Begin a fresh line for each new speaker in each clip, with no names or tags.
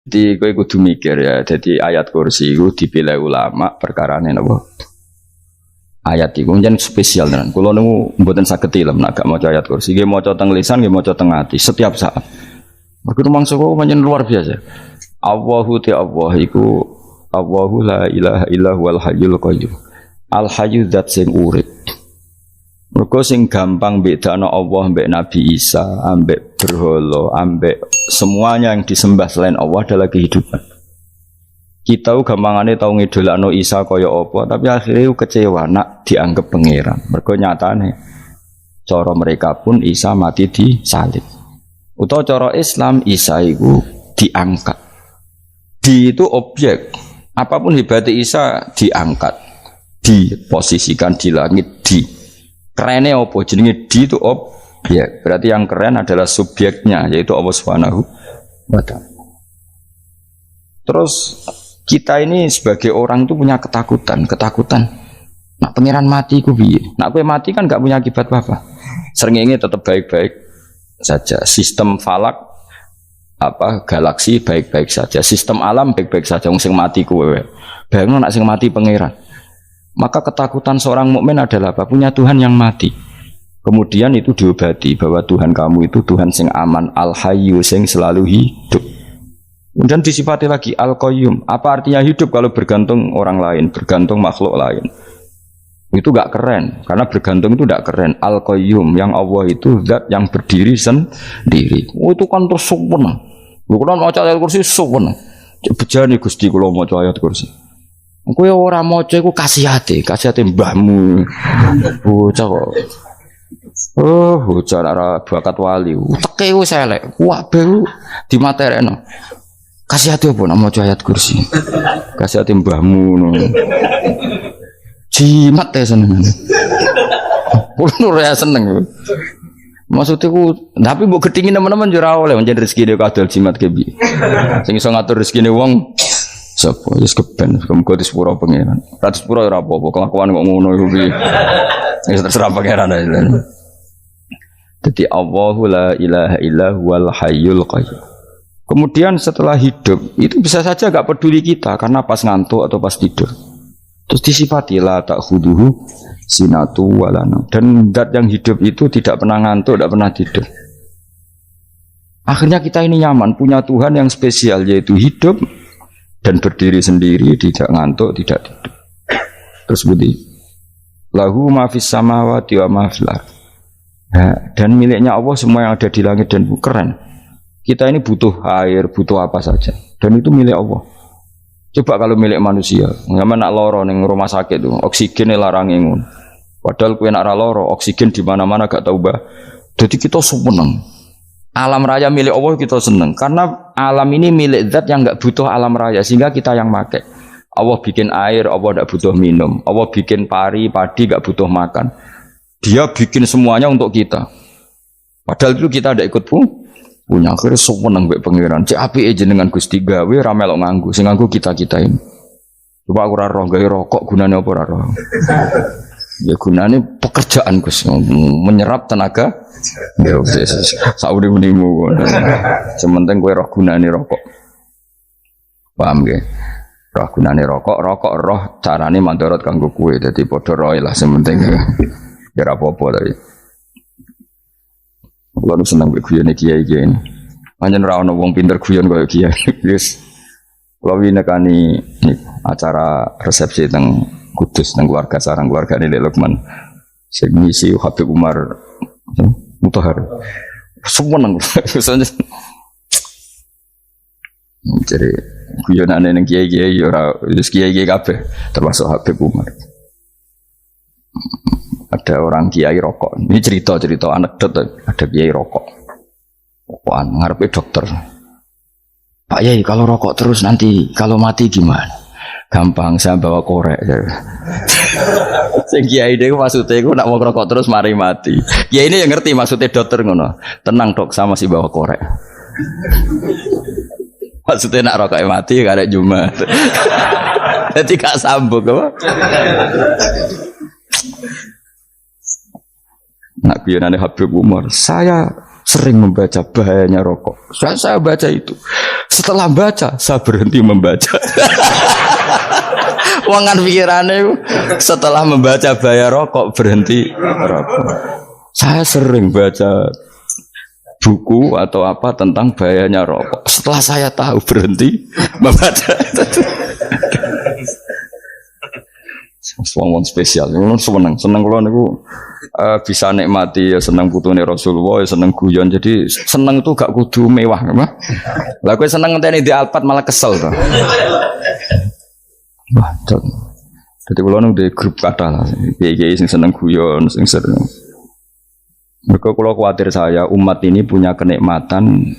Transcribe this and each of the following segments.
Jadi kowe kudu mikir ya. Jadi ayat kursi itu dipilih ulama perkarane napa? Ayat itu kan spesial tenan. Kula niku mboten saged ilmu nek gak maca ayat kursi. Nggih maca teng lisan, nggih maca teng ati setiap saat. Mergo mangsa kok pancen luar biasa. Allahu ta Allah iku Allahu la ilaha illa huwal hayyul qayyum. Al hayyu zat sing urip. Mergo sing gampang bedakno Allah mbek Nabi Isa, ambek berhala, ambek semuanya yang disembah selain Allah adalah kehidupan. Kita gampangane tau ngidolakno Isa kaya apa, tapi akhirnya kecewa nak dianggap pangeran. Mergo nyatane cara mereka pun Isa mati disalib. Utawa cara Islam Isa iku diangkat. Di itu objek. Apapun hebatnya Isa diangkat, diposisikan di langit di. Kerennya apa? Jenenge di itu objek. Berarti yang keren adalah subjeknya, yaitu Allah Subhanahu wa Ta'ala. Terus kita ini sebagai orang itu punya ketakutan. Nak pangeran mati ku piye? Nak kowe mati kan gak punya akibat apa-apa. Srengenge tetap baik-baik saja. Sistem falak galaksi baik-baik saja. Sistem alam baik-baik saja. Wong sing mati kowe. Bayangno nak sing mati pangeran. Maka ketakutan seorang mukmin adalah apa? Punya Tuhan yang mati. Kemudian itu diobati bahwa Tuhan kamu itu Tuhan sing aman, al-hayyu sing selalu hidup. Kemudian disifati lagi al-qayyum. Apa artinya hidup kalau bergantung orang lain, bergantung makhluk lain? Itu gak keren, karena bergantung itu gak keren. Al-qayyum yang Allah itu zat yang berdiri sendiri. Oh, itu kan terus sempurna. Bukan mau ayat kursi sempurna. Bejane Gusti kula maca ayat kursi. Kowe ora maca iku kasihate mbahmu. Bocah kok. Oh, bocah ora bakat wali. Teke wis elek. Kabeh dimaterekno. Kasihate opo nek maca ayat kursi? Kasihate mbahmu ngono. Jimat ya seneng. Kulo ora seneng. Maksudnya tapi mbok gedhingi teman-teman yo ora oleh pancen rezekine kadal jimat ke piye. Sing iso ngatur rezekine wong sapa wis keben muga disepuro pangeran. Ra disepuro ora apa-apa, kelakuan kok ngono iku piye. Wis terserah pangeran ae. Dadi Allahu la ilaha illa huwal hayyul qayyum. Kemudian setelah hidup itu bisa saja gak peduli kita karena pas ngantuk atau pas tidur. Terus disifati la ta'khuduhu sinatu walana. Dan zat yang hidup itu tidak pernah ngantuk, tidak pernah tidur. Akhirnya kita ini nyaman punya Tuhan yang spesial yaitu hidup dan berdiri sendiri, tidak ngantuk, tidak tidur. Terus budi lahu ma fis samawati wa ma fil ardh. Dan miliknya Allah semua yang ada di langit dan bumi. Keren. Kita ini butuh air, butuh apa saja, dan itu milik Allah. Coba kalau milik manusia, nggak nak loro neng rumah sakit tuh, oksigennya larang ingun. Padahal kue nak loro, oksigen di mana-mana gak tahu bah. Jadi kita seneng. Alam raya milik Allah kita seneng, karena alam ini milik zat yang nggak butuh alam raya, sehingga kita yang pakai. Allah bikin air, Allah tidak butuh minum. Allah bikin padi nggak butuh makan. Dia bikin semuanya untuk kita. Padahal itu kita tidak ikut pun. Punya akhirnya seneng mbek pangeran. Cek apike jenengan Gusti gawe ra melok nganggo. Sing nganggo kita-kita ini. Coba aku ora roh gawe rokok gunane apa ora roh. Ya gunane pekerjaan Gus, menyerap tenaga. Ya wis sauri-unimu. Sementing kowe roh gunane rokok. Paham nggih? Roh gunane rokok roh carane mandorot kanggo kowe. Dadi padha roe lah sementing. Ya ora apa-apa tapi. Kalau lu senang berguyon kiai ini, hanya rawon wong pinter guyon kaya kiai. Yes, kalau ini nekani acara resepsi teng Kudus teng keluarga sarang keluarga ini Lukman, segmisi Habib Umar Mutahar, semua nang misalnya. Jadi guyonan neng kiai orang kiai kafe termasuk Habib Umar. Ada orang kiai rokok. Ini cerita anekdot. Ada kiai rokok. Rokokan ngarepe dokter. Pak Yai kalau rokok terus nanti kalau mati gimana? Gampang saya bawa korek. Sing kiai dhewe maksudnya iku nak mau rokok terus mari mati. Kiai ini yang ngerti maksudnya dokter ngono. Tenang dok sama si bawa korek. Maksudnya nak rokoknya mati karek Jumat. Jadi gak sambung apa? Nak guyonane Habib Umar, saya sering membaca bahayanya rokok. Saya baca itu. Setelah baca, saya berhenti membaca. Wangan pikirannya setelah membaca bahaya rokok berhenti rokok. Saya sering baca buku atau apa tentang bahayanya rokok. Setelah saya tahu berhenti membaca. Wong spesial, seneng kalau niku bisa nikmati ya seneng putune Rasulullah, ya seneng guyon. Jadi seneng itu gak kudu mewah, apa? Lah kowe seneng ngenteni di Alphard malah kesel to. Wah, jadi kalau di grup kata lah, kiai sing seneng guyon, sing sering. Mereka kalau khawatir saya umat ini punya kenikmatan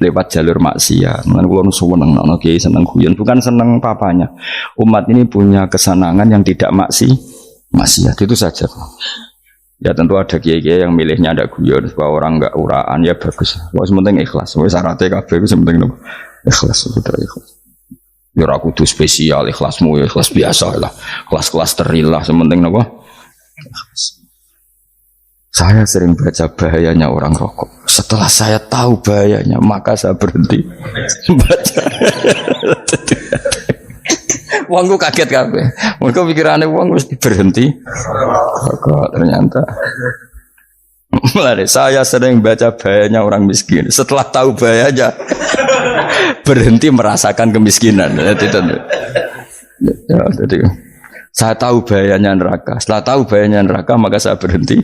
lewat jalur maksiat. Kan kalau seneng, kiai seneng guyon, bukan seneng papanya. Umat ini punya kesenangan yang tidak maksiat itu saja. Ya tentu ada kiai-kiai yang milihnya ada guyon supaya orang enggak uraan ya bagus. Wah sementing ikhlas. Wah syaratnya kabeh itu sementing ikhlas sudah ikhlas. Ya ora kudu spesial ikhlasmu ya ikhlas biasa lah. Kelas-kelas terilah sementing napa? Ikhlas. Saya sering baca bahayanya orang rokok. Setelah saya tahu bahayanya, maka saya berhenti baca. Wongku kaget kabeh. Mereka pikirannya wong mesti berhenti rokok ternyata. Mulai saya sering baca bahayanya orang miskin. Setelah tahu bahayanya, berhenti merasakan kemiskinan. Jadi, saya tahu bahayanya neraka. Setelah tahu bahayanya neraka, maka saya berhenti.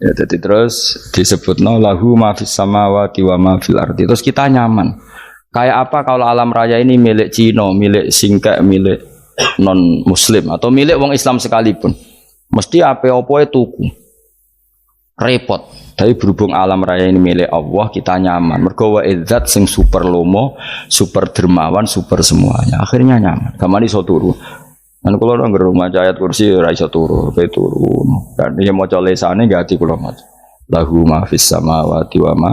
Ya jadi terus disebutno lahu ma fis samawati wa ma fil ardi. Terus kita nyaman. Kayak apa kalau alam raya ini milik Cina, milik singkek, milik non muslim atau milik wong Islam sekalipun. Mesti apa-apa tuku. Repot. Tapi berhubung alam raya ini milik Allah, kita nyaman. Mergo wa izzat sing super lomo, super dermawan, super semuanya. Akhirnya nyaman. Gamane iso turu. Dan kalau orang rumah ayat kursi raisa turu, turun. Dan dia mau coba lesane gak hati kalau mau. Lahu ma fis samawati wa ma.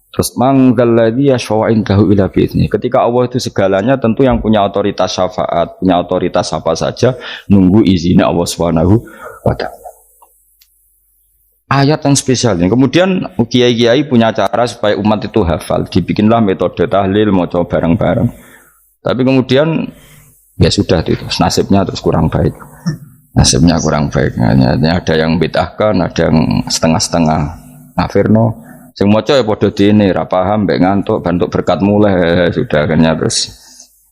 Terus manggal ladzi yashfa'u indahu ila bi'izni. Ketika Allah itu segalanya, tentu yang punya otoritas syafaat, punya otoritas apa saja, nunggu izinnya Allah Subhanahu wa ta'ala. Ayat yang spesial ini. Kemudian kiai-kiai punya cara supaya umat itu hafal. Dibikinlah metode tahlil, mau coba bareng-bareng. Tapi kemudian ya sudah itu nasibnya terus kurang baik. Nasibnya kurang baik. Hanya ada yang bid'ahkan, ada yang setengah-setengah ngafirno. Sing maca ya padha dene ra paham mbek ngantuk bantuk berkat mulai sudah akhirnya terus.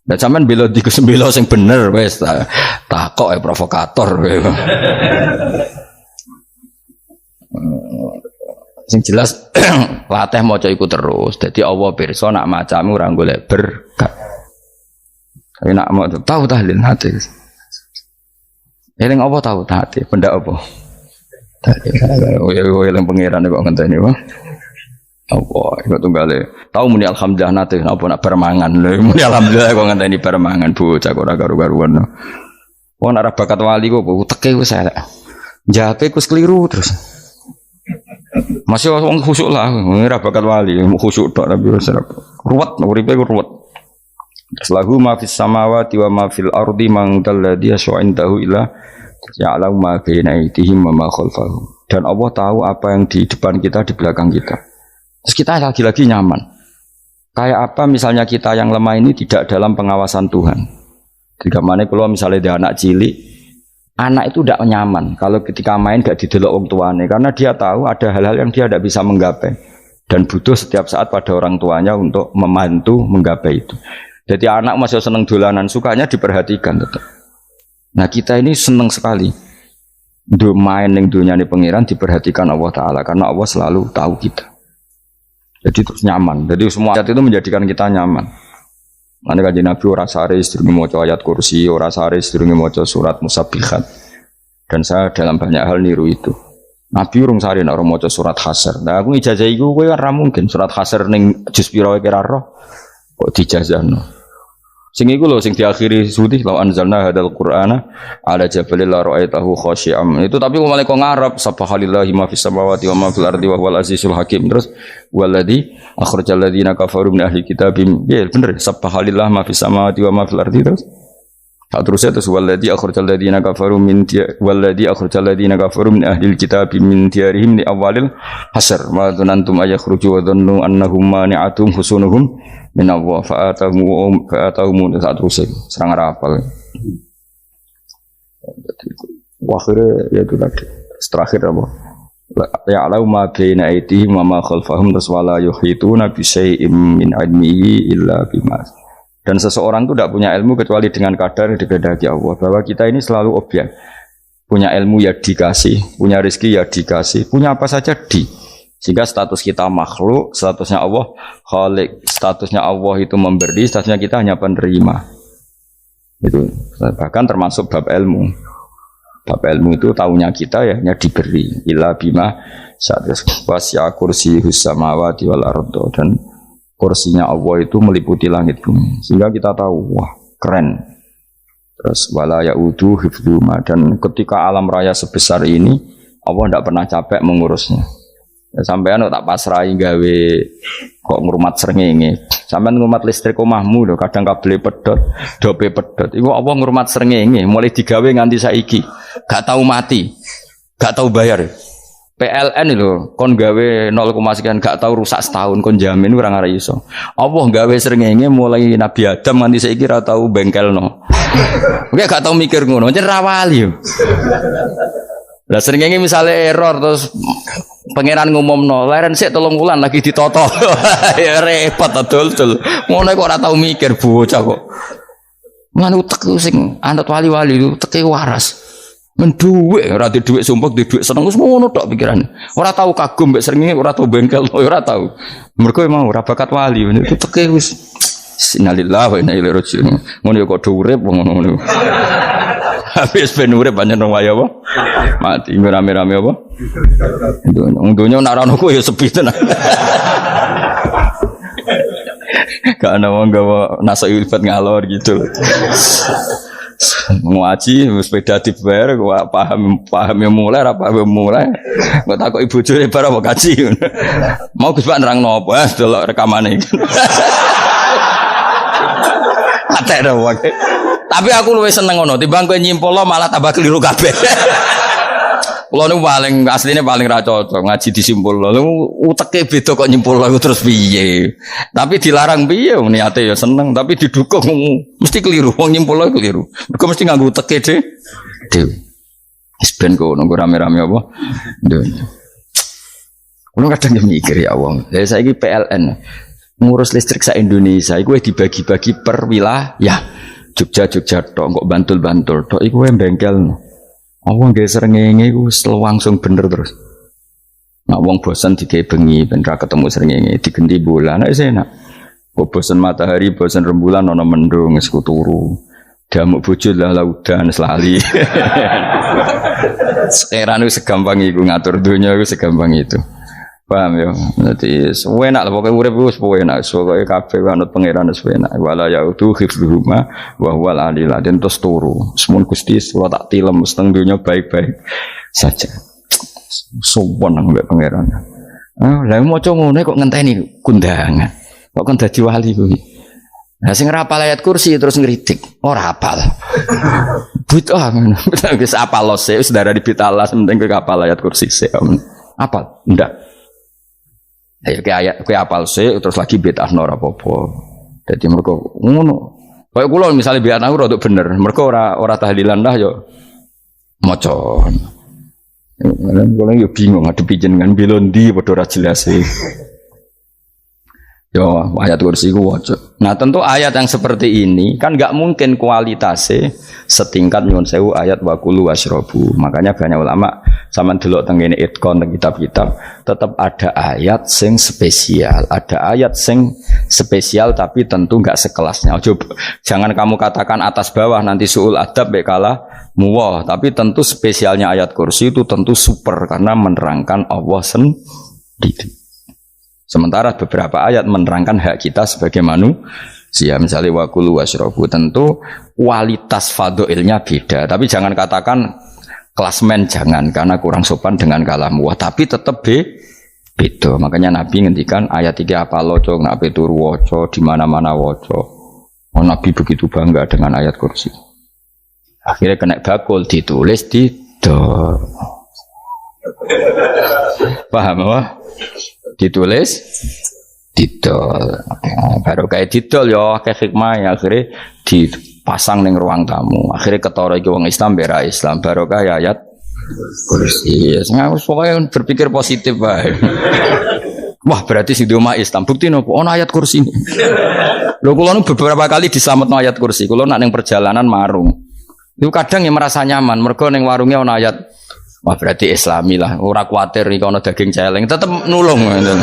Lah sampean bela di sembelo sing bener wis takok ya provokator. Sing jelas latih maca iku terus. Dadi Allah pirsa nak macamu ora golek berkat. Tapi nak mau tahu tahlil hati. Eling apa tahu hati? Benda apa? Eling pangeran kok ngenteni wae. Apa iku tunggale. Tahu muni alhamdulillah nate apa nak permangan. Muni alhamdulillah kok ngenteni permangan bocah kok ora karu-karuan. Wong ora bakat wali kok teke wis elek. Jape ku keliru terus. Masih wong khusuk lah, ora bakat wali, khusuk tok tapi wis ruwet, uripe ku ruwet. Lahu ma fis samawati wa ma fil ardi man dalladhi yash'indahu ila ya'lamu ma baina aydihim wa ma khalfahum. Dan Allah tahu apa yang di depan kita, di belakang kita. Terus kita lagi-lagi nyaman. Kayak apa misalnya kita yang lemah ini tidak dalam pengawasan Tuhan. Ketika mana kalau misalnya dia anak cilik, anak itu tidak nyaman kalau ketika main gak didelok wong tuane karena dia tahu ada hal-hal yang dia tidak bisa menggapai dan butuh setiap saat pada orang tuanya untuk membantu menggapai itu. Jadi anak masih seneng dolanan, sukanya diperhatikan tetap. Nah kita ini seneng sekali main yang dunia ini pengiran diperhatikan Allah Ta'ala karena Allah selalu tahu kita. Jadi terus nyaman. Jadi semua ayat itu menjadikan kita nyaman. Mana kaji Nabi ora sare sedurunge maca ayat kursi, ora sare sedurunge maca surat Musabbihat. Dan saya dalam banyak hal niru itu. Nabi urung sare nek ora maca surat Hasyr. Nah aku ijazah iku kowe ora mungkin surat Hasyr ning juz pira kira roh kok dijazahno. Sing iku lho sing diakhiri sudi law anzalna hadzal qur'ana ala jabalil la ra'aitahu khashi'am. Itu tapi kok malah kok ngarep subhanallahi ma fis samawati wa ma fil ardi wa huwal azizul hakim. Terus waladzi akhrajal ladzina kafaru min ahli kitabim. Ya bener subhanallahi ma fis samawati wa ma fil ardi terus. Tak terusnya terus walladzi akhrajal ladzina kafaru min ahlil kitab min diyarihim li awalil hasr wa dhanantum ayakhruju wa dhannu annahum mani'atum husunuhum min Allah fa'atahum tak terusnya serang rapal. Akhirnya ya itu tadi terakhir apa? Ya'lamu ma baina aydihim wa ma khalfahum wala yuhituna bi syai'in min 'ilmihi illa bima. Dan seseorang itu tidak punya ilmu kecuali dengan kadar yang dikehendaki Allah. Bahwa kita ini selalu objek. Punya ilmu ya dikasih, punya rezeki ya dikasih, punya apa saja di. Sehingga status kita makhluk, statusnya Allah khalik, statusnya Allah itu memberi, statusnya kita hanya penerima. Itu bahkan termasuk bab ilmu. Bab ilmu itu tahunya kita ya hanya diberi. Illa bima wasya kursiyus samawati wal ardo, dan kursinya Allah itu meliputi langit bumi, sehingga kita tahu wah keren. Terus wala yaudu hifdzuma, dan ketika alam raya sebesar ini Allah tidak pernah capek mengurusnya. Ya, sampean tak pasrahi gawe kok ngrumat srengenge. Sampean ngrumat listrik omahmu lho, kadang kabel pedhot, dope pedhot. Iku Allah ngrumat srengenge mulai digawe nganti saiki. Gak tahu mati. Gak tahu bayar. PLN itu kon gawe 0, sekian gak tahu rusak setahun kon jamin ora ngare iso. Allah gawe srengenge mulai Nabi Adam nganti saiki ora tahu bengkelno. Oke gak tahu mikir ngono, jen ra wali. Lah srengenge misale error terus pangeran ngumumno, leren sik 3 wulan lagi ditoto. Ya repot dol-dol. Ngono kok ora tahu mikir bocah kok. Ngono utek sing anut wali-wali itu teke waras. Menduwe ora di dhuwit sumpek di dhuwit seneng wis ngono tok pikirane. Ora tahu kagum mbek srengenge, ora tahu bengkel, ora tahu. Mergo emang ora bakat wali, itu teke wis innalillahi wa inna ilaihi raji'un. Ngono kok do urip ngono. Habis ben urip pancen wong wae apa? Mati rame-rame apa? Untunya nak rono ku ya sepi tenan. Gak ana wong gawa nasa ilfat ngalor gitu. Ngaji sepeda dibayar gua paham yang mulai apa yang mulai gua takut ibu jure bar apa kaji mau Gus Pak nerangno apa delok rekamane iki atek wae tapi aku luwih seneng ngono timbang kowe nyimpulno malah tambah keliru kabeh. Kulo niku paling asline paling ra cocok ngaji disimpulno. Lha uteke beda kok nyimpulno terus piye. Tapi dilarang piye niate ya seneng tapi didukung mesti keliru. Wong nyimpulno keliru. Mergo mesti nganggo uteke dhewe. Wis ben kok nunggu rame-rame apa. Kulo kadang mikir ya wong. Lah saiki PLN ngurus listrik sa Indonesia iku dibagi-bagi per wilayah. Jogja tok kok Bantul tok iku bengkel. Wong nggih srengenge iku langsung bener terus. Nek wong bosan digawe bengi ben ra ketemu srengenge digenti bulan nek enak. Kok bosan matahari, bosan rembulan ana mendung wis turu. Damuk bojo lah laudan selali. Sekarang wis segampang iku ngatur donya wis segampang itu. Paham ya? Berarti enak lah pokoknya urip wis enak. Pokoke kabeh anut pangeran wis enak. Wala yautu hifdzuhuma wa huwal aliyul azim terus turu. Semun Gusti kula tak tilem seteng donya baik-baik saja. Sowan nang mbek pangeran. Lah maca ngene kok ngenteni kundangan. Kok kan dadi wali kuwi. Lah sing ora hafal ayat kursi terus ngritik. Ora hafal. Bid'ah ngono. Wis hafal lose wis darah di bitalas penting kowe hafal ayat kursi sik. Hafal? Ndak. Ayo ke ayat ke apal sih terus lagi bid'ah ora apa-apa. Dadi mergo ngono. Kaya kula misale bid'ah aku rada bener. Mergo ora tahlilan lah yo maca. Kula yo bingung ngadepi jenengan bilondi padha ora jelas e. Yo ayat kursi ku waca. Nah, tentu ayat yang seperti ini kan enggak mungkin kualitasnya setingkat nyuwun sewu ayat waqulu wasyrabu. Makanya banyak ulama sampean delok teng ngene itqon teng kitab-kitab tetap ada ayat sing spesial, ada ayat sing spesial tapi tentu enggak sekelasnya. Jangan kamu katakan atas bawah nanti suul adab bekala muwah, tapi tentu spesialnya ayat kursi itu tentu super karena menerangkan Allah sendiri. Sementara beberapa ayat menerangkan hak kita sebagai manusia. Misalnya waqulu wasyrabu, tentu kualitas fadhailnya beda. Tapi jangan katakan klasmen, jangan, karena kurang sopan dengan kalam wah. Tapi tetap beda. Makanya Nabi ngendikan ayat 3 apa loco, nabi turu waca di mana-mana waca. Oh, Nabi begitu bangga dengan ayat kursi. Akhirnya kena bakul ditulis didol. Paham apa? Ditulis didol. Baru kayak didol ya kayak hikmah ya akhirnya dipasang ning ruang tamu. Akhirnya ketara iki wong Islam bera Islam baru kayak ayat kursi. Pokoknya berpikir positif bae. Wah berarti sing di omah Islam bukti nopo ono ayat kursi ini. Lho kula nu beberapa kali diselametno ayat kursi. Kula nak ning perjalanan marung. Itu kadang yang merasa nyaman mergo ning warungnya ono ayat. Wah berarti Islami lah. Ora kuwatir iki ono daging celeng, tetep nulung ngoten.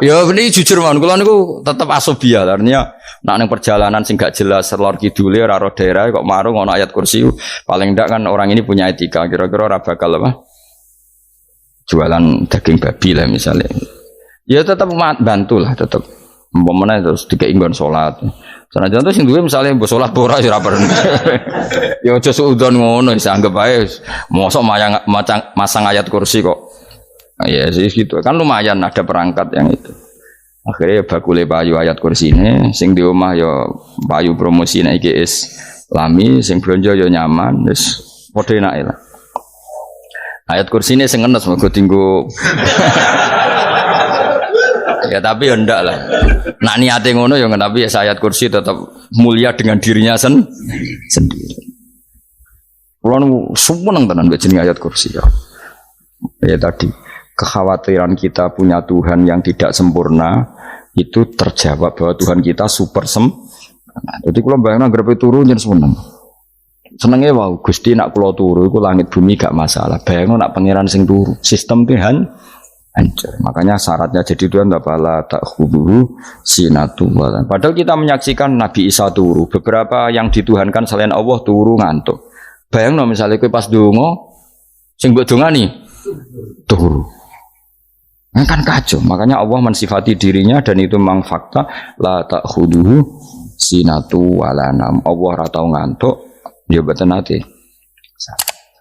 Ya ini jujur mawon kula niku tetep asobia. Artinya nak ning perjalanan sing gak jelas lor kidule ora ro daerah kok marung ono ayat kursi. Paling ndak kan orang ini punya etika. Kira-kira ora bakal apa? Jualan daging babi lah misalnya. Ya tetap bantu lah tetap. Umpamane terus dikei nggon salat. Senajan to sing duwe misale mbok salat ora ya ora perlu. Ya aja suudon ngono wis anggap ae mosok masang ayat kursi kok. Ya sih gitu. Kan lumayan ada perangkat yang itu. Akhirnya bakule payu ayat kursi ini sing di omah ya payu promosi nek iki Islami sing blonjo ya nyaman wis padha enake lah. Ayat kursi ini sing ngenes mergo tinggo. Ya tapi ya ndak lah. Nak niate ngono ya tapi ya ayat kursi tetap mulia dengan dirinya sendiri. Kulo seneng tenan mbek jeneng ayat kursi ya. Ya tadi kekhawatiran kita punya Tuhan yang tidak sempurna itu terjawab bahwa Tuhan kita super sempurna. Jadi kulo bayangno grepe turu nyen seneng. Senenge wae Gusti nak kulo turu iku langit bumi gak masalah. Bayangno nak pangeran sing turu, sistem Tuhan hancur. Makanya syaratnya jadi Tuhan bala ta'khudhuhu sinatu walan. Padahal kita menyaksikan Nabi Isa turu. Beberapa yang dituhankan selain Allah turu ngantuk. Bayangno misalnya kowe pas donga sing mbok dongani turu. Nah, kan kacau. Makanya Allah mensifati dirinya dan itu memang fakta la ta'khudhuhu sinatu walanam. Allah ora tau ngantuk, ya mboten ate.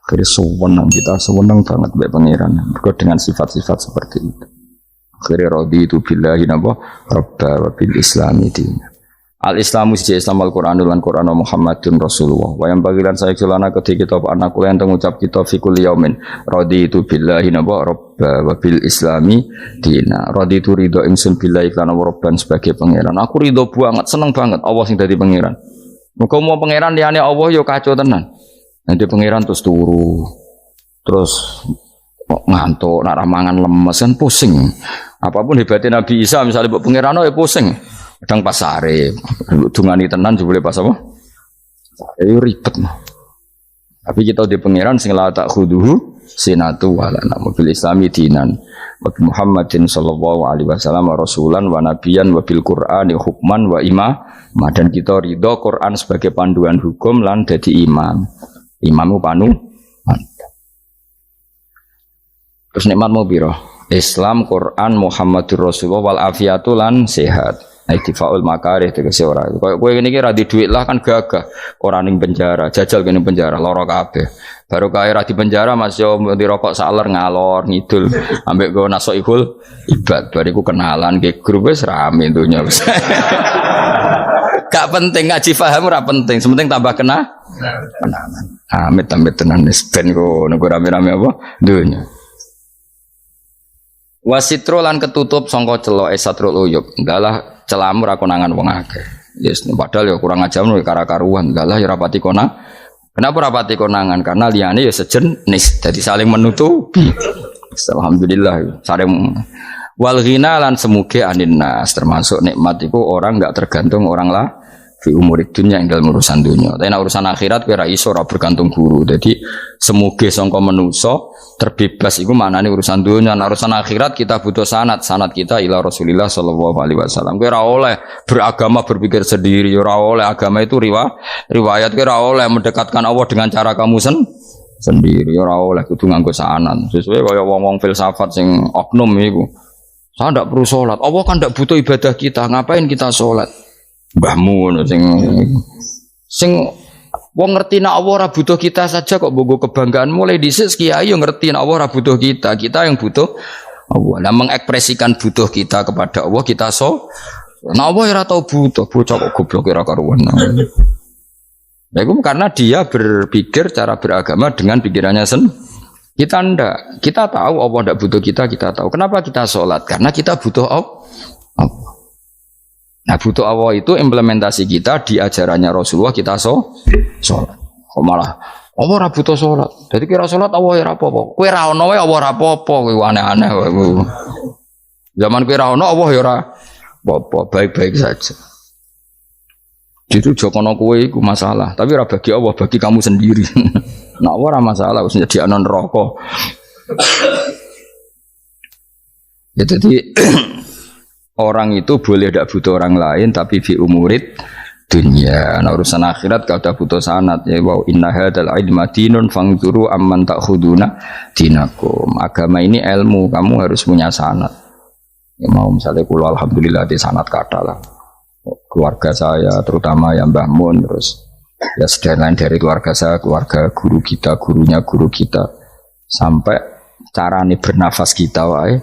Akhirnya sewenang kita sewenang banget baik pangeran berikut dengan sifat-sifat seperti itu. Akhirnya raditu billahi rabba wa bil islami dina. Al-Islamu siji Islam Al-Qur'anul lan Qur'an Muhammadun Rasulullah. Wa yang bagilan saya kelana ketika kita anak kula enten ngucap kita fi kulli yaumin raditu billahi rabba wa bil islami dina. Raditu ridho ingsun billahi lan rabban sebagai pangeran. Aku ridho banget, seneng banget Allah sing dadi pangeran. Muga mau pangeran liyane Allah yo kacau tenan. Nanti pangeran terus turu, terus ngantuk, nak ramangan lemes kan pusing. Apapun hebatnya Nabi Isa misalnya buat pangeran ya pusing. Kadang pas sare, dungani tenan juga boleh pas apa? Itu ribet mah. Tapi kita di pangeran sing la ta'khudhuhu sinatu wala mobil Islami dinan. Wa Muhammadin sallallahu alaihi wasallam rasulan wa nabiyan wa bil Qur'ani hukman wa imam. Dan kita ridho Quran sebagai panduan hukum lan dadi imam. Imamu panu. Terus nikmatmu piro? Islam, Quran, Muhammadur Rasulullah wal afiatu lan sehat. Iktifaul makarih tegese ora. Kowe ngene iki ra di dhuwit lah kan gagah. Ora ning penjara, jajal kene penjara lara kabeh. Baru kae ra di penjara Mas yo dirokok saler ngalor ngidul ambek go nasoihul ibad. Bariku kenalan ke grup wis rame donya wis. Gak penting ngaji paham ora penting, sementing tambah kenalan. Amit-amit tenan wis ben kok nego rame-rame apa dunya. Wasitro lan ketutup sangka celok satrul uyub. Enggaklah celamu ra konangan wong akeh. Yes, padahal ya kurang ajar no kara-karuan. Enggaklah ya rapati konang. Kenapa rapati konangan? Karena liyane ya sejenis, jadi saling menutupi. Alhamdulillah saling wal ghina lan semuge anin nas, termasuk nikmat iku orang enggak tergantung orang lah. Fi umurid dunia yang dalam urusan dunia. Tapi urusan akhirat kira iso ora bergantung guru. Jadi semuge sangka manusa terbebas iku maknane urusan dunia. Nah, urusan akhirat kita butuh sanad kita ila Rasulillah sallallahu alaihi wasallam. Kira oleh beragama berpikir sendiri, ora oleh agama itu riwayat kira oleh mendekatkan Allah dengan cara kamu sendiri, ora oleh kudu nganggo sanad. Sesuai kaya wong-wong filsafat sing oknum iku. Saya ndak perlu salat. Allah kan ndak butuh ibadah kita. Ngapain kita salat? Mbahmu sing wong ngerti nek Allah ora butuh kita saja kok bogo kebanggaan mulai dhisik kiai yo ngerti nek Allah ora butuh kita yang butuh Allah. Nah mengekspresikan butuh kita kepada Allah kita nek Allah ora tau butuh bocah kok goblok ora karuan. Nah, itu karena dia berpikir cara beragama dengan pikirannya kita ndak. Kita tahu Allah ndak butuh kita tahu. Kenapa kita sholat? Karena kita butuh Allah. Nah, butuh Allah itu implementasi kita di ajarannya Rasulullah kita sholat. Kok malah Allah ora butuh sholat. Jadi kira sholat Allah ya ora apa-apa. Kowe ra ono wae Allah ora apa-apa, kowe aneh-aneh kowe. Zaman kowe ra ono Allah ya ora apa-apa, baik-baik saja. Itu jokono kowe iku masalah, tapi ora bagi Allah, bagi kamu sendiri. Nah, ora masalah wis nyediakno neraka. Ya jadi orang itu boleh tidak butuh orang lain, tapi fi umurid dunia. Nah, urusan akhirat kalau ada butuh sanad ya wa inna hadzal ilma dinun fangzuru amman ta'khuduna dinakum. Agama ini ilmu, kamu harus punya sanad. Ya mau misalnya kula alhamdulillah di sanad kata lah. Keluarga saya terutama yang Mbah Mun terus ya sedang dari keluarga saya, keluarga guru kita, gurunya guru kita sampai carane bernafas kita wae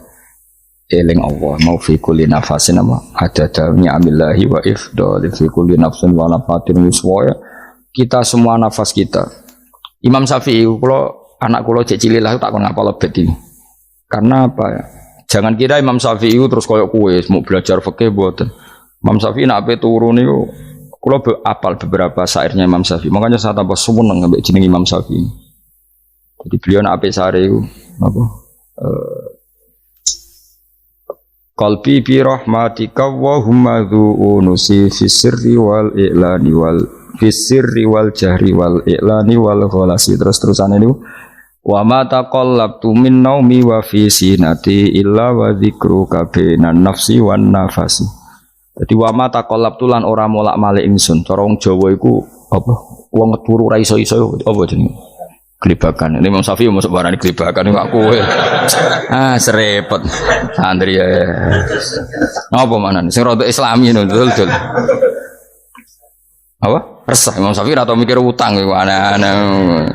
eling Allah mau fi kulli nafasin ada dalamnya amillahi wa ifdal fi kulli nafsin wa nafatin wiswaya kita semua nafas kita. Imam Syafi'i kalau anak kula cek cilik lah tak kon ngapal lebet iki. Karena apa ya? Jangan kira Imam Syafi'i terus koyo kowe mau belajar fikih mboten. Imam Syafi'i nak ape turu niku kula apal beberapa syairnya Imam Syafi'i. Makanya saya tambah seneng ambek jeneng Imam Syafi'i. Jadi beliau nak ape sare iku napa? Qalbi bi rahmatika wa humma dzu'unusi fi sirri wal i'lani wal fi sirri wal jahri wal i'lani wal ghalasi terus-terusan ini wa ma taqallabtu min naumi wa fi sinati illa wa dzikruka bainan nafsi wan nafasi. Jadi wa ma taqallabtu lan ora molak-malik ingsun cara wong Jawa iku apa wong turu ra iso-iso apa jenenge gelibakan. Ini Imam Syafi'i masuk barang gelibakan ini aku. Serepet santri ya. Apa mana nih? Sing rada Islami itu betul. Apa? Resah Imam Syafi'i atau mikir utang iku aneh-aneh.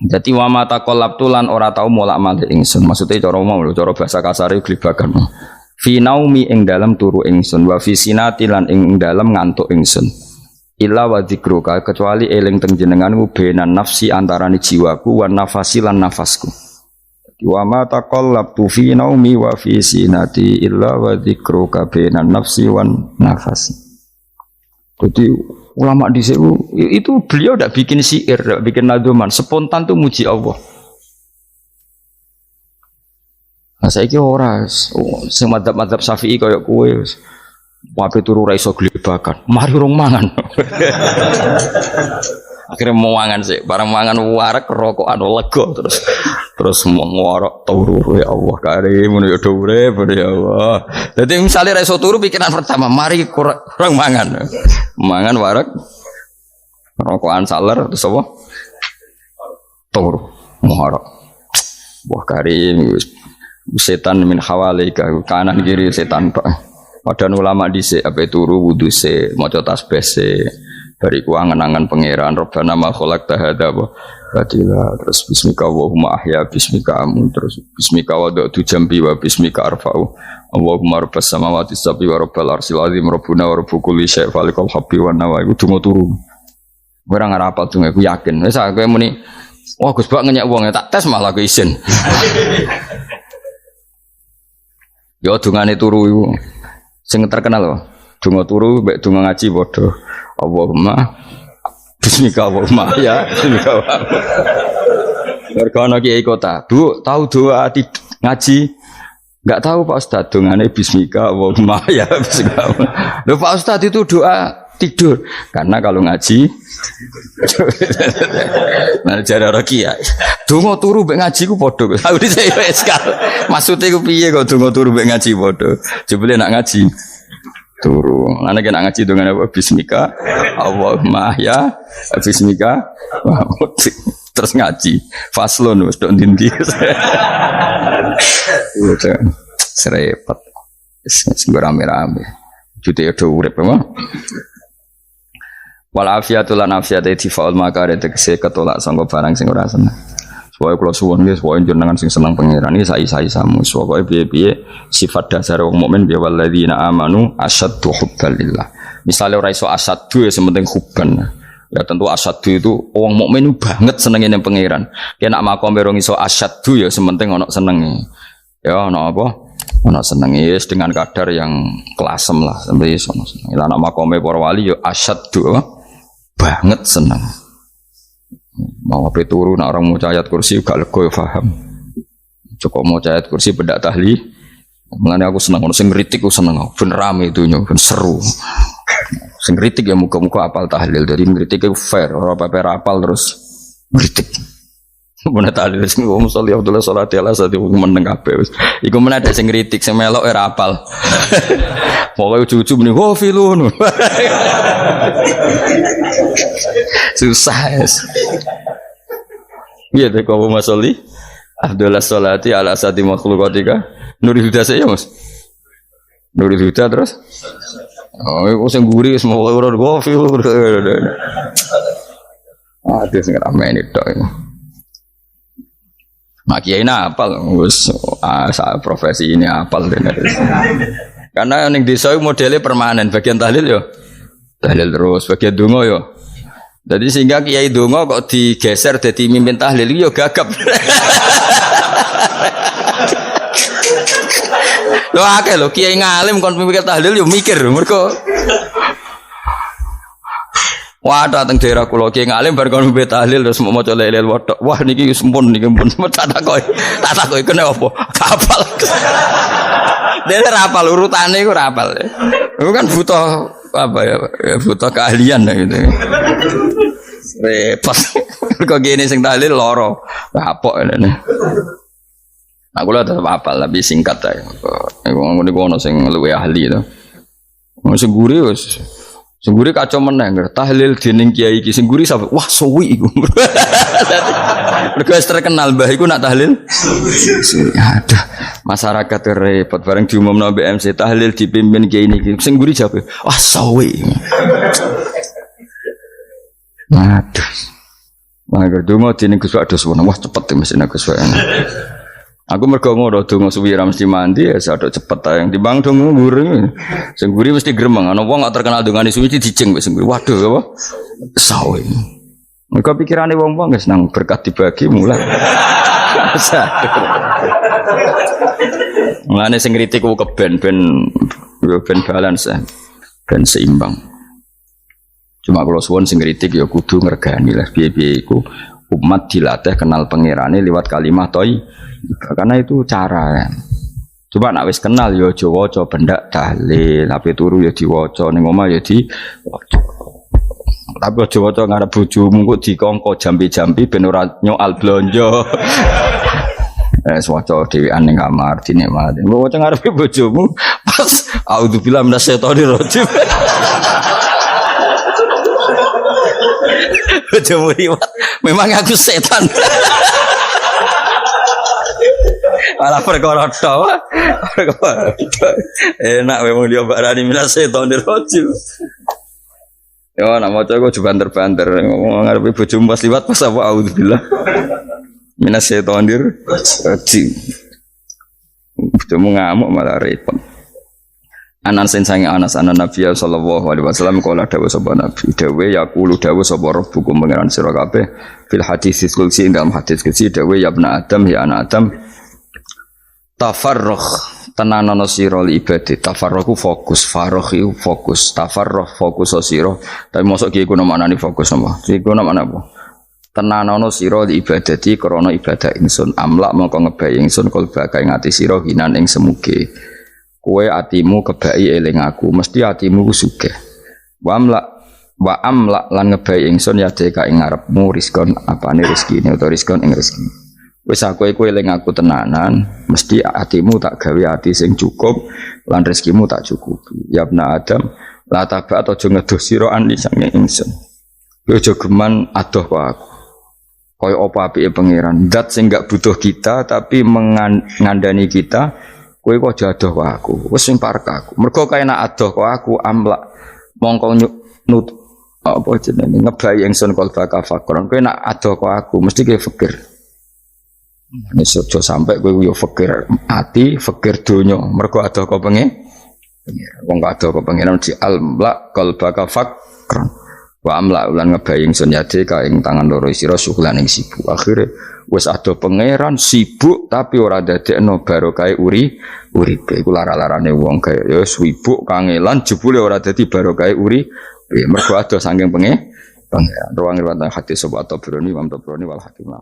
Jadi wa mata qallabtu lan ora tau molak-malik ingsun. Maksudnya cara mau cara bahasa kasare gelibakan. Fi naumi ing dalam turu ingsun wa fi sinati lan ing dalam ngantuk ingsun. Illa wa dzikruka kecuali eling teng jenenganmu benan nafsi antarane jiwaku wan nafasi lan nafasku. Wa ma taqallabtu fi naumi wa fi sinati illa wa dzikruka benan nafsi wan nafasi. Jadi ulama di itu beliau tidak bikin syair, tidak bikin nadzuman, spontan tuh muji Allah. Nah saiki ora sing madzhab Syafi'i kaya kowe wape turu ra iso glebakan. Mari rong mangan. Akhirnya mau mangan sih, barang mangan warak rokokan lega terus mau ngorok turu ya Allah karim ya urip ya Allah. Jadi misalnya ra iso turu pikiran pertama mari kurang mangan. Mangan warak rokokan saler terus apa? Turu ngorok. Wah karim setan min hawalika kanan kiri setan Pak. Padahal ulama dhisik ape turu wudu se maca tasbih se bariku angen-angen pangeran Rabbana ma khalaqta hadza wa batila terus bismika Allahumma ahya bismika amun terus bismika wada'tu jambi wa bismika arfa'u Allahumma rabbas samawati sab'i wa rabbal arsyil azim rabbuna wa rabbu kulli syai' falikal habbi wan nawa iku donga turu ora ngarapal donga aku yakin wis aku muni wah Gus Bak ngenyek wong tak tes malah aku isin yo dongane turu iku sing terkenal loh, donga turu, mbek donga ngaji padha. Allahumma bismika Allahumma ya, bismika. Mergo ana kiai kota, Bu, tahu doa ngaji? Enggak tahu Pak Ustaz, dongane bismika Allahumma ya, bismika. Lho Pak Ustaz itu doa tidur. Karena kalau ngaji nah jare ora kiai. Donga turu mbek ngaji ku padha. Aku dhisik wis maksudnya ku piye kok donga turu mbek ngaji padha. Jebule nak ngaji turu. Ana nek ngaji dongane apa bismika Allahumma ya bismika terus ngaji. Faslon wis tok ndi-ndi. Serepet. Wis rame-rame. Jute yo urip apa? Wal afiatu lan afiate difaul makare tegese ketolak sangka barang sing ora seneng. Supaya kula suwun nggih supaya jenengan sing seneng pangeran iki sai-saisamu. Supaya piye-piye sifat dasar wong mukmin ya walladzina amanu asyaddu hubbalillah. Misalnya ora iso asyadu ya sementing hubban. Ya tentu asyadu itu wong mukmin banget senenge ning pangeran. Yen nak makome rong iso asyadu ya sementing ana senenge. Ya ana apa? Ana senenge wis dengan kadar yang kelasem lah sampai iso seneng. Lah nak makome para wali ya asyadu banget seneng. Mau apa turu nak orang mau ayat kursi gak lego ya paham. Cukup mau ayat kursi bedak tahlil. Mulane aku seneng ono sing ngritik aku seneng. Ben rame itu nyo, ben seru. Sing ngritik ya muga-muga apal tahlil. Dari ngritik itu fair, ora apa-apa apal terus ngritik. Mun tahlil sing wong sholli Abdullah sholati ala sate meneng kabeh wis. Iku men ada sing ngritik sing melok ora apal. Pokoke ujug-ujug muni wo filun. Susah. Iya deh kau masoli Abdullah sholati ala sati makhlukatika Nurul Huda saya mas Nurul Huda terus oh sing guri semua orang gofil ada sing ramai ini tok mak kiai apal wis profesi ini apal karena ning desa modelnya permanen bagian tahlil yo tahlil terus bagian donga yo. Jadi sehingga kiai donga kok digeser jadi mimpin tahlil yo gagap. Lho akeh lho kiai ngalim kon mimpin tahlil yo mikir mergo wah dateng daerah kula kiai ngalim bar kon mimpin tahlil terus mau maca lelel wedok. Wah niki sempun niki pun tak takoki kene apa? Kapal. Dene ra apal urutane iku ra apal. Iku kan butuh apa ya butuh keahlian gitu. Repot. Kok gini sing tahlil loro. Kapok ngene. Aku lha tetep apal tapi singkat ae. Ngene ono sing luwih ahli to. Sing guri wis. Sing guri kacau meneh tahlil dening kiai iki sing guri sampe wah suwi iku. Mergo terkenal mbah iku nak tahlil. Aduh, masyarakat repot bareng diumumno mbek MC tahlil dipimpin kiai niki. Sing guri jape, wah suwi. Aduh. Mager donga dening Gus Wados wah cepet mesin Gus Wados. Aku mergo ngono donga suwi ra mesti mandi ya sadok cepet ae yang timbang donga nguri. Sing guri mesti gremeng ana wong gak terkenal dongane suwi dijeng wis sing waduh apa sawi. Mergo pikirane wong-wong wis nang berkat dibagi mulai. Mulane sing kritik ku keben ben balance ben seimbang. Cuma kalau suwon sing kritik ya kudu ngregani lah piye-piye iku umat dilatih kenal pangerane lewat kalimat toy. Karena itu cara ya. Coba nak wis kenal yo aja waca bendak tahlil, ape turu yo diwaca ning omah yo diwaca. Tapi aja waca ngarep bojomu kok dikongko jambi-jambi ben ora nyoal blonjo. Waca dhewean ning kamar dinikmati. Mbok waca ngarepe bojomu pas auzubillahi minasyaitonir rajim. Bojomu riwat, memang aku setan. Malah perkara tok. Enak memang dia barani minasyaitonir rajim. Yo nak maca kok banter-banter ngarepe bojomu pas liwat pas apa auzubillah. Minasyaitonir rajim. Bojomu ngamuk malah repot. Anas sange Anas anan Nabi sallallahu alaihi wasallam kala dawuh sapa Nabi dawuh yaqulu dawuh sapa rabbukum pangeran sira kabeh fil hadis qudsi dalam hadis qudsi dawuh ya ibnu adam ya anak adam tafarrugh tenanono sira li ibadah tafarrugh fokus faragh fokus tafarrugh fokus sira tapi mosok ki iku maknane fokus apa iku maknane apa tenanono sira li ibadati krana ibadah ingsun amlak mongko ngebayi ingsun kalba kae ngati sira hinan ing semuge kowe atimu kebaki eling aku mesti atimu ku sugih wa amlak lan ngebayi ingsun ya deka ing ngarepmu rizkon apane rezekine utawa rizkon ing rezeki wis aku eling aku tenanan mesti atimu tak gawe ati sing cukup lan rezekimu tak cukupi ya ibnu adam la taba aja ngedoh sira ani sange ingsun kowe aja geman adoh kok aku kaya apa apike pangeran zat sing gak butuh kita tapi mengandani kita kowe kok adoh kok aku wis sing parek aku mergo kae nek adoh kok aku amlak mongko nut apa jenenge ngebayi ingsun kalba kafakron kowe nek adoh kok aku mesti kowe fikir nek aja sampe kowe yo fikir ati fikir donya mergo adoh kok pengen pengiran. Wong kado ke pengiran di almla qalbaka fakran. Wa amla ulan ngebaying sun yadika ing tangan loro sira syughlan ing sibuk. Akhire wis ado pangeran sibuk tapi ora dadekno barokah uripe. Iku lara-larane wong kaya ya sibuk kangelan jebule ora dadi barokah uripe. Mergo ado saking pangeran. Ruang riwayat hadis sobat Tabrani, Imam Tabrani wal Hakim.